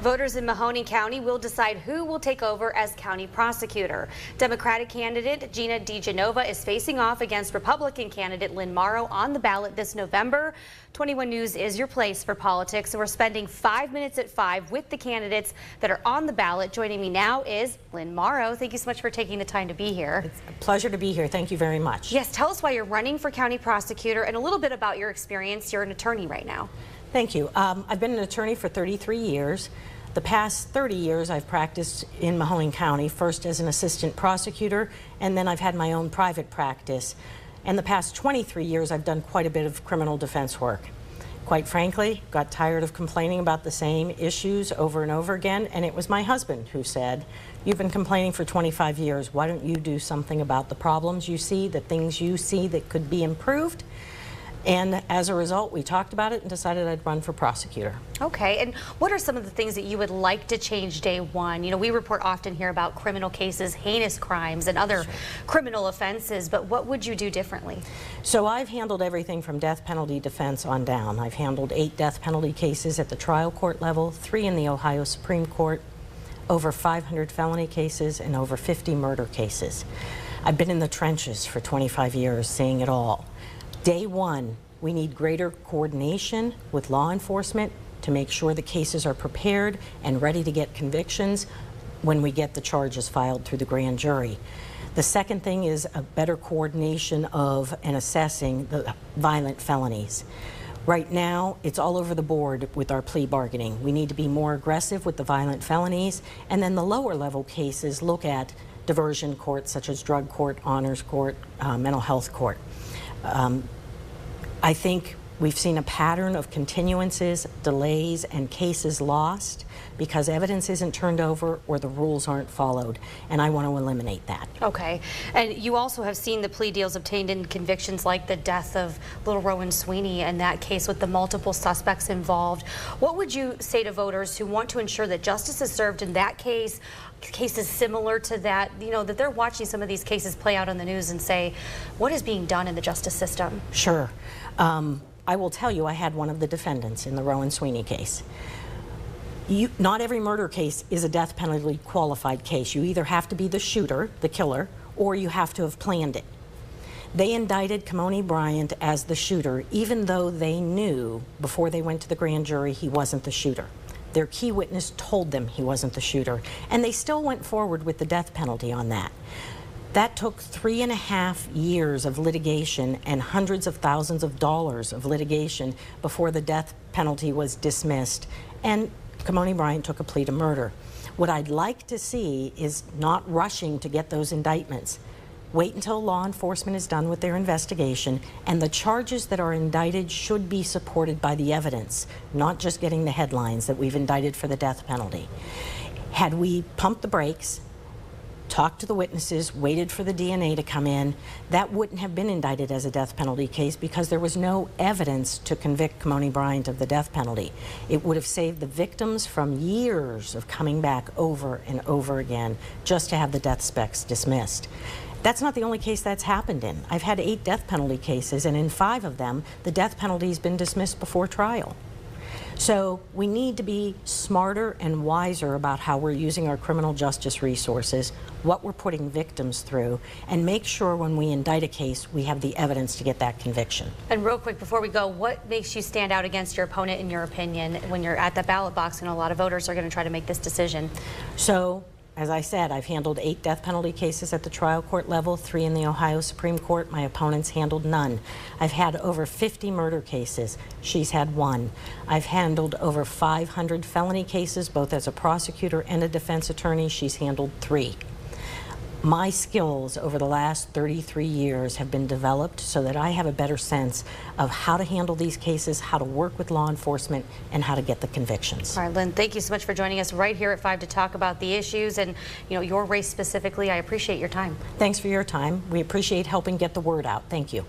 Voters in Mahoning County will decide who will take over as county prosecutor. Democratic candidate Gina DeGenova is facing off against Republican candidate Lynn Maro on the ballot this November. 21 News is your place for politics, and we're spending 5 minutes at 5 with the candidates that are on the ballot. Joining me now is Lynn Maro. Thank you so much for taking the time to be here. It's a pleasure to be here. Thank you very much. Yes, tell us why you're running for county prosecutor and a little bit about your experience. You're an attorney right now. Thank you. I've been an attorney for 33 years. The past 30 years I've practiced in Mahoning County, first as an assistant prosecutor, and then I've had my own private practice. And the past 23 years I've done quite a bit of criminal defense work. Quite frankly, got tired of complaining about the same issues over and over again, and it was my husband who said, "You've been complaining for 25 years, why don't you do something about the problems you see, the things you see that could be improved?" And as a result, we talked about it and decided I'd run for prosecutor. Okay, and what are some of the things that you would like to change day one? You know, we report often here about criminal cases, heinous crimes, and other criminal offenses, but what would you do differently? So I've handled everything from death penalty defense on down. I've handled 8 death penalty cases at the trial court level, 3 in the Ohio Supreme Court, over 500 felony cases, and over 50 murder cases. I've been in the trenches for 25 years, seeing it all. Day one, we need greater coordination with law enforcement to make sure the cases are prepared and ready to get convictions when we get the charges filed through the grand jury. The second thing is a better coordination of and assessing the violent felonies. Right now, it's all over the board with our plea bargaining. We need to be more aggressive with the violent felonies, and then the lower level cases look at diversion courts such as drug court, honors court, mental health court. I think we've seen a pattern of continuances, delays, and cases lost because evidence isn't turned over or the rules aren't followed, and I want to eliminate that. Okay, and you also have seen the plea deals obtained in convictions like the death of little Rowan Sweeney and that case with the multiple suspects involved. What would you say to voters who want to ensure that justice is served in that case, cases similar to that, you know, that they're watching some of these cases play out on the news and say, what is being done in the justice system? Sure. I will tell you, I had one of the defendants in the Rowan Sweeney case. Not every murder case is a death penalty qualified case. You either have to be the shooter, the killer, or you have to have planned it. They indicted Mahoning Bryant as the shooter, even though they knew before they went to the grand jury he wasn't the shooter. Their key witness told them he wasn't the shooter, and they still went forward with the death penalty on that. That took 3.5 years of litigation and hundreds of thousands of dollars of litigation before the death penalty was dismissed, and Mahoning Bryant took a plea to murder. What I'd like to see is not rushing to get those indictments. Wait until law enforcement is done with their investigation, and the charges that are indicted should be supported by the evidence, not just getting the headlines that we've indicted for the death penalty. Had we pumped the brakes, talked to the witnesses, waited for the DNA to come in, that wouldn't have been indicted as a death penalty case because there was no evidence to convict Mahoning Bryant of the death penalty. It would have saved the victims from years of coming back over and over again just to have the death specs dismissed. That's not the only case that's happened in. I've had 8 death penalty cases, and in 5 of them, the death penalty has been dismissed before trial. So we need to be smarter and wiser about how we're using our criminal justice resources, what we're putting victims through, and make sure when we indict a case, we have the evidence to get that conviction. And real quick, before we go, what makes you stand out against your opponent, in your opinion, when you're at the ballot box and a lot of voters are going to try to make this decision? So, as I said, I've handled 8 death penalty cases at the trial court level, 3 in the Ohio Supreme Court. My opponent's handled none. I've had over 50 murder cases. She's had 1. I've handled over 500 felony cases, both as a prosecutor and a defense attorney. She's handled 3. My skills over the last 33 years have been developed so that I have a better sense of how to handle these cases, how to work with law enforcement, and how to get the convictions. All right, Lynn, thank you so much for joining us right here at 5 to talk about the issues and, you know, your race specifically. I appreciate your time. Thanks for your time. We appreciate helping get the word out. Thank you.